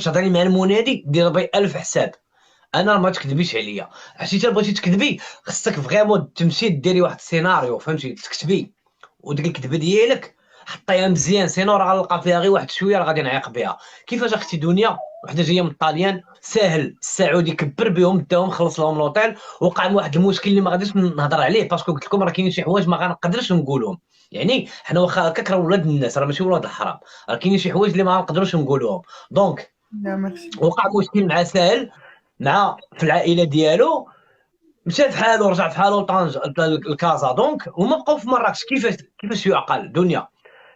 تهضري مع المنادي دير بي 1000 حساب. انا ما تكذبيش عليا، عرفتي الا بغيتي تكذبي خصك فريمون تمشي ديري واحد السيناريو، فهمتي، تكتبي وديك الكذبه ديالك حطيها مزيان، سينو راه غنلقى فيها غير واحد شويه راه غادي نعيق بها. كيفاش اختي دنيا وحده جايه من الطاليان ساهل السعودي كبر بهم داهم خلص لهم لوطيل، وقع من واحد المشكل اللي ما غاديش نهضر عليه باسكو قلت لكم راه كاينين شي حوايج ما غنقدرش نقولهم. يعني حنا واخا هكاك راه ولاد الناس، راه ماشي ولاد الحرام، راه كاينين شي حوايج اللي ما غنقدروش نقولوهم. دونك لا ميرسي. وقع مشكل مع ساهل، مع في العائله ديالو، مشى فحالو رجع فحالو لطنجة لكازا. دونك هما بقاو في مراكش. كيفاش يعقل دنيا؟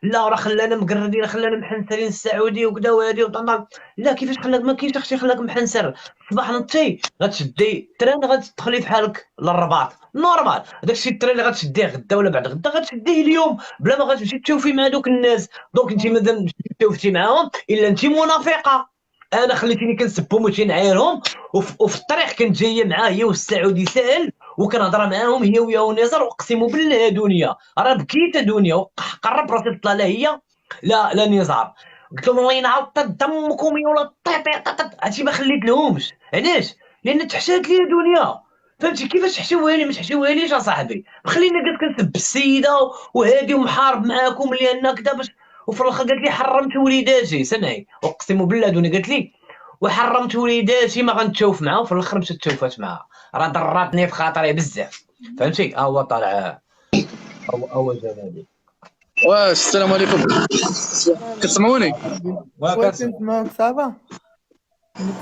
لا راه خلانا مقردين، خلانا محنسرين السعودي وكذا وهادي وطنطا. لا كيفاش خلاك؟ ما كاينش اختي خلاك محنسر. صباح نضتي غتشدي التران غتدخلي بحالك للرباط نورمال، داكشي التران اللي غتشديه غدا ولا بعد غدا غتشديه اليوم بلا ما غتمشي تشوفي مع دوك الناس. دونك انت مادام مشيتي توفتي معاهم الا انت منافقه. انا خليتيني كنسبهم وتنعايرهم، وفي الطريق كنت جايه معاه هي والسعودي ساهل وكنهضر معاهم هي ويا ونزار، واقسم بالله يا دنيا راه بكيت دنيا وقرب راسي طلع لها هي لا نزار. قلت لهم الله ينعاود دمكم يا ولا هادشي ما خليت لهمش. علاش؟ لان تحشات لي دنيا، فهمتي كيفاش تحشوها لي؟ ما تحشوها ليش اصاحبي، خلينا قالت كنسب السيده وهادي ومحارب معاكم لان كذا باش، وفي الاخر قالت لي حرمت وليداتي. سمعي اقسم بالله دنيا قالت لي وحرمت وليداتي ما غنتشوف معاه، وفي الاخر مشات تشوفات معاه. راه ضراتني في خاطري بزاف، فهمتي. هو طالع هو جنابي. واش السلام عليكم، كتسمعوني؟ واش نسمعوك صافا؟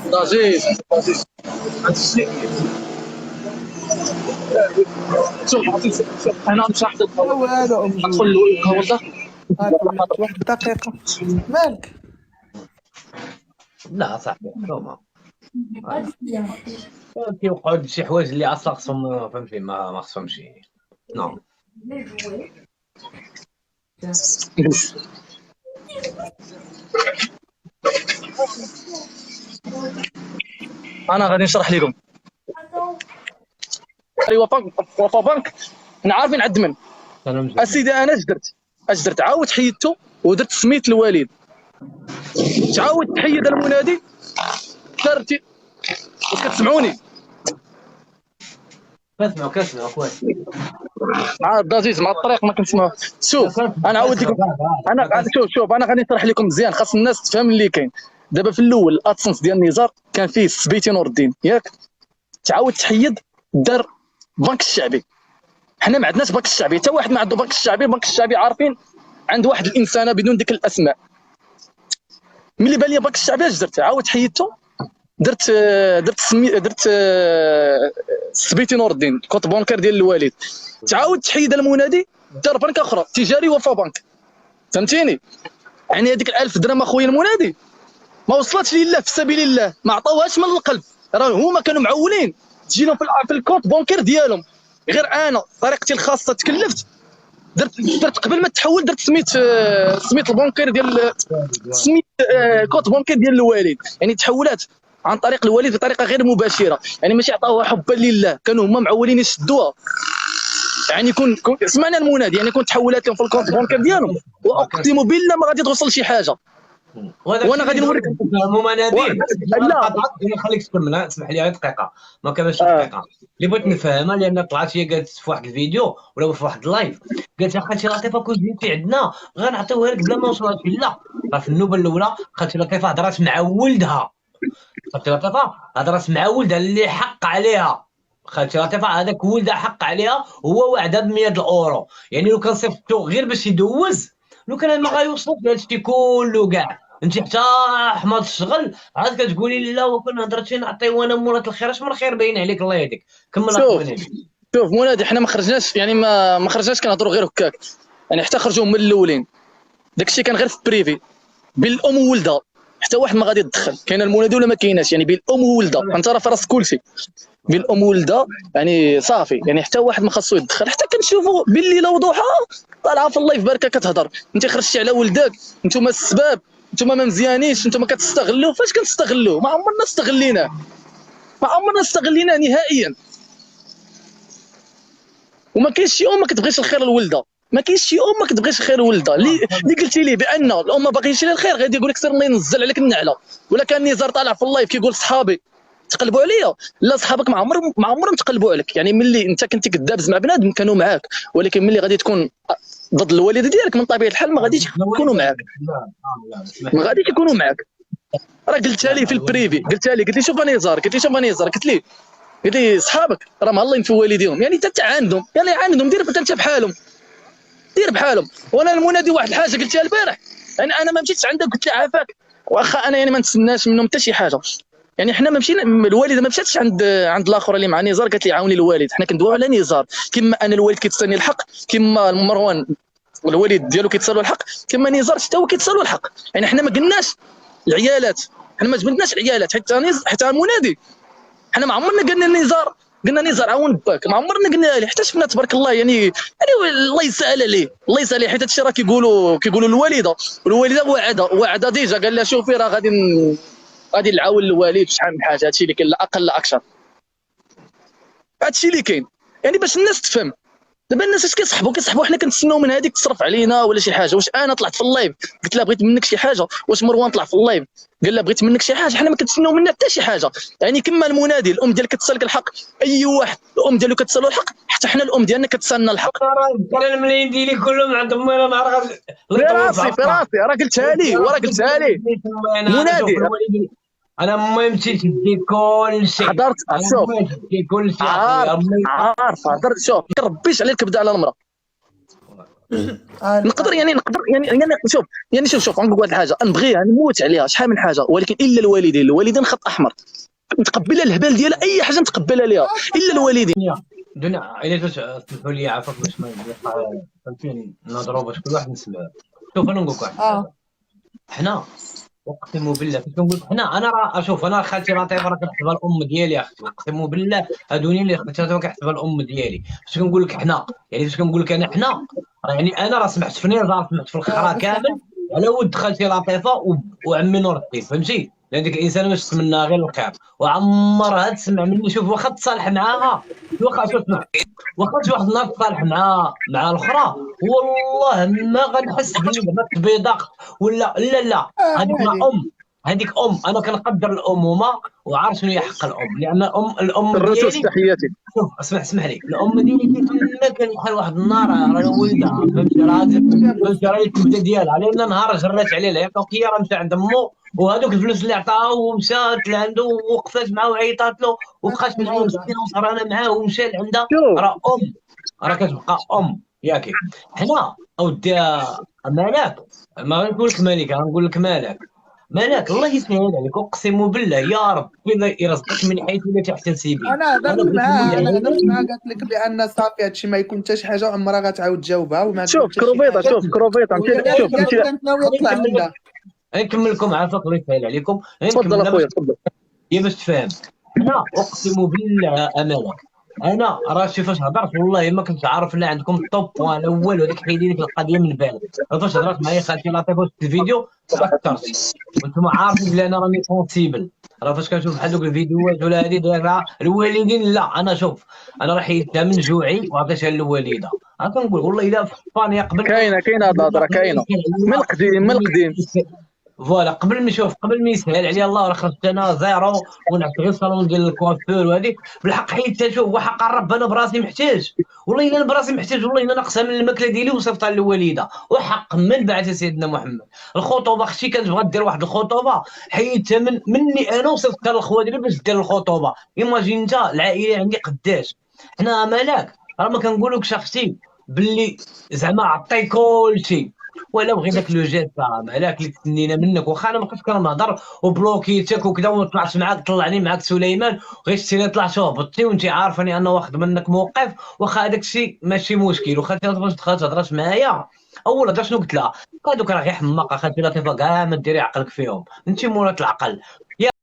ضجيج شوف انا مش راح والو ندخل الكورده. ولات واحد الدقيقة. مالك؟ لا صاحبي حرمه، كيوقعوا شي حوايج اللي اصلا خصهم، فهمتي، ما خصهمش. نو انا غادي نشرح لكم. ايوا وفا بنك انا عارفين عند من اسيدي. انا اش درت عاود حيدته ودرت سميت الوالد، تعاود تحيد المنادي درتي. كتسمعوني؟ كنسمعوا كويس. مع الضجيج مع الطريق ما كنسمعوا. شوف انا عاود لكم، انا شوف انا غادي نشرح لكم مزيان، خاص الناس تفهم اللي كاين. دابا في الاول الادسنس ديال النزار كان فيه سبيتي نور الدين ياك، تعاود تحيد دار بنك الشعبي. حنا ما عندناش بنك الشعبي، حتى واحد ما عنده بنك الشعبي. بنك الشعبي عارفين عند واحد الانسانه بدون ديك الاسماء. ملي بان لي بنك الشعبي اش درت؟ عاود حيدته درت سبيتي نور الدين كونت بونكير ديال الوالد. تعاود تحيد المنادي دار بنك اخرى تجاري وفا بنك، فهمتيني؟ يعني هذيك 1000 درهم اخويا المنادي ما وصلتش لله في سبيل الله، ما عطاوهاش من القلب، راه هما كانوا معولين تجي لهم في الكونت بونكير ديالهم. غير انا طريقتي الخاصه تكلفت، درت قبل ما تحول درت سميت البونكير ديال سميت كونت بونكير ديال الوالد. يعني تحولات عن طريق الوالد بطريقه غير مباشره، يعني ماشي عطاوها حبا لله، كانوا هما معولين يشدوها. يعني كون سمعنا المنادي، يعني كون تحولات لهم في الكونت بونكير ديالهم، واقسم بالله ما غادي توصل شي حاجه. وانا غادي نوريك مناديل. لا خليك تكمل، اسمح لي غير دقيقه، ما كملش دقيقه اللي بغيت نفهمها. لان طلعت هي قالت في واحد الفيديو ولا في واحد اللايف، قالت خالتي لطيفه كون جيتي عندنا غنعطيوها لك بلا ما نوصلها. لا راه في النوبه الاولى خالتي لطيفه هضرات مع ولدها، خالتي لطيفه هضرات مع ولدها اللي حق عليها. خالتي لطيفه هذاك ولدها حق عليها، هو وعدها ب 100 الاورو. يعني لو كان صيفطو غير باش يدوز، لو كان ما غيوصلش هادشي كله كاع. انت حتى احمد الشغل عاد كتقولي لا وكنا هضرتي نعطيو انا مولات الخير. اش من خير باين عليك الله يهديك. كمل اخويا نبيل. شوف منادي، حنا ما خرجناش، يعني ما خرجناش كنهضروا غير هكاك، يعني حتى خرجوا من الاولين. داكشي كان غير في بريفي بين الام وولدها، حتى واحد ما غادي يتدخل. كاين المنادي ولا ما كايناش، يعني بين الام وولدها انت راه في راسك كلشي بين الام وولدها، يعني صافي، يعني حتى واحد ما خاصو يتدخل. حتى كنشوفوا بالليل وضحى طالعه في اللايف بركه كتهضر، انت خرجتي على ولدك، انتم السباب، انتم ما مزيانينش، انتم كتستغلوه. فاش كنستغلوه؟ ما عمرنا استغليناه، ما عمرنا استغليناه نهائيا. وما كاينش شي ام ما كتبغيش الخير لولدها، ما كاينش شي ام ما كتبغيش خير ولدها. اللي قلتي ليه بان الام ما باغيش لها الخير غادي يقول لك سير الله ينزل عليك النعله. ولا كان نزار طالع في اللايف كيقول صحابي تقلبوا عليا، لا صحابك ما عمرهم تقلبوا عليك. يعني ملي انت كنتي كدابز مع بنادم كانوا معاك، ولكن ملي غادي تكون ضد الوالده ديالك من طبيعه الحال ما غاديش يكونوا معاك، ما غاديش يكونوا معاك. راه قلتها لي في البريفي، قلتها لي قلت لي شوف نزار، قلت لي شوف نزار، قلت لي صحابك راه مهلين في والديهم، يعني انت عندهم، يعني عندهم دير انت بحالهم، دير بحالهم. وانا المنادي واحد الحاجه قلتها البارح، يعني انا ما مشيتش عندك قلت له عافاك، واخا انا يعني ما نتسناش منهم حتى شي حاجه. يعني حنا ما مشينا، الوالده ما مشاتش عند الاخر اللي مع نزار قالت لي عاوني الوالد، حنا كندويو على نزار. كما انا الوالد كيتسني الحق، كما مروان الوالد ديالو كيتصالوا الحق، كما نزار حتى هو كيتصالوا الحق. يعني حنا ما قلناش العيالات، حنا ما جبدناش العيالات حتى المنادي. حنا ما عمرنا قلنا لنزار، قلنا نزار عاون باك، ما عمرنا قلنا ليه حتى شفنا تبارك الله. يعني الله يسهل عليه، الله يسهل عليه، حيت هادشي راه كيقولوا الوالده، والوالده وعده ديجا قال لها شوفي راه غادي نعاون الوالد شحال من حاجه. هادشي اللي كاين، لا اقل لا اكثر، هادشي اللي كاين. يعني باش الناس تفهم. دابا الناس اش كيصحبوا حنا كنتسناو من هذيك تصرف علينا ولا شي حاجه. واش انا طلعت في اللايف قلت لها بغيت منك شي حاجه؟ واش مروان طلع في اللايف قال لها بغيت منك شي حاجه؟ حنا ما كنتسناو منها حتى شي حاجه. يعني كما المنادي الام ديالك كتسالك الحق، اي واحد الام ديالو كتسالو الحق، حتى حنا الام ديالنا كتسالنا الحق. انا الملايين ديالي كلهم عندهم انا نهار في راسي راه قلتها لي منادي. انا امي مشيت تدي كل شيء، حضرت شوف تدي كل شيء عارف هضرت. شوف ما كربيش على الكبده على المراه. نقدر شوف غنقول واحد الحاجه، نبغيها نموت عليها شحال من حاجه، ولكن الا الوالدين خط احمر، نتقبلها الهبال ديالها اي حاجه نتقبلها ليها الا الوالدين. دنيا الا تسمحوا لي عافاك باش ما فهمتيني نهضروا باش كل واحد نسمع. شوف انا نقول لك واحد الحاجه، حنا اقسم بالله فاش كنقول حنا، انا راه شوف انا خالتي لطيفه راه كنحسبها الام ديالي اختي، اقسم بالله هادوني اللي خالتي كنحسبها الام ديالي. فاش كنقول لك حنا، يعني فاش كنقول لك انا حنا، يعني انا راه سمعت في نزار، سمعت في الخرا كامل على ود خالتي لطيفه وعمي نور الدين، فهمتي؟ لان ديك الانسان ما تتمنى غير الخير، وعمرها تسمع مني. شوف واخا تصالح معاها، واخا شوف اسمع، واخا شي واحد النهار تصالح مع الاخرى، والله ما غنحس بلي زعما تبيضاق ولا لا هذيك انا كنقدر الامومه وعارف شنو هي حق الام، لان الام ديالي تحياتي. شوف اسمح لي، الام ديالي كان بحال واحد النهار راه ولدها، فهمتي؟ راه الكبده ديالها، لان نهار جرات عليه العياط هي راه مشى عند امو، وهذوك الفلوس اللي عطاها ومشات لعندو ووقفات معاه وعيطات له وبقات معاه مسكينه وسهرانه معاه ومشى لعندها. راه راه كتبقى ياكي. حنا اودي مالك، ما غنقول لك مالك، غنقول لك مالك الله يسهل عليك، اقسم بالله يا ربي يرزقك من حيث لا تحتسب. انا هضرت معاه قالت لك بان صافي هادشي ما يكون حتى شي حاجه، عمرها غتعاود تجاوبها وما شوف كروفيطه نكمل لكم عافاك الله يسهل عليكم. تفضل اخويا تفضل. هي باش تفهم، انا اقسم بالله امانك، انا راه شي فاش هضرت والله ما كنت عارف لا عندكم الطوب بوان الاول، وهذيك حيدي لك القضيه من بالك. فاش هضرت معايا خالتي لطيفه في الفيديو تاثرت، وانتم عارفين بلي انا راني سونسيبل. راه فاش كنشوف بحال دوك الفيديوهات ولا هذه دايره الوالدين، لا انا شوف انا راه حيدتها من جوعي وعطيتها للوالده. كنقول والله الا في اسبانيا قبل كاينه الهضره كاينه من القديم فوالا قبل ما يسهل عليا الله، راه خرجت انا زيرو ونعرف غير الصالون ديال الكوافير وهذيك بالحق حيدتها. شوف وحق الرب انا براسي محتاج، والله الا انا براسي محتاج، والله الا ناقصها من الماكله ديالي وصيفطها للوالده. وحق من بعد سيدنا محمد الخطوبه، اختي كانت بغات دير واحد الخطوبه حيدتها مني انا وصيفطها للخوات ديالي باش دير الخطوبه. ايماجين انت العائله عندي قداش. حنا مالك راه ما كنقولكش اختي باللي زعما عطي كلشي، ولا بغي داك لو جيست مالك اللي تسنينا منك. واخا انا ما كنتش كنهضر وبلوكيتك وكذا وما طلعتش معاك، طلعني معاك سليمان غير شتيني طلعت وهبطتي وانت عارفاني انا واخد منك موقف. واخا هذاك الشيء ماشي مشكل. واخا انت فاش دخلت هضرات معايا اول هضره شنو قلت لها؟ هذوك راه غير حماقه خالتي لطيفه كاع ما ديري عقلك فيهم، انت مولات العقل.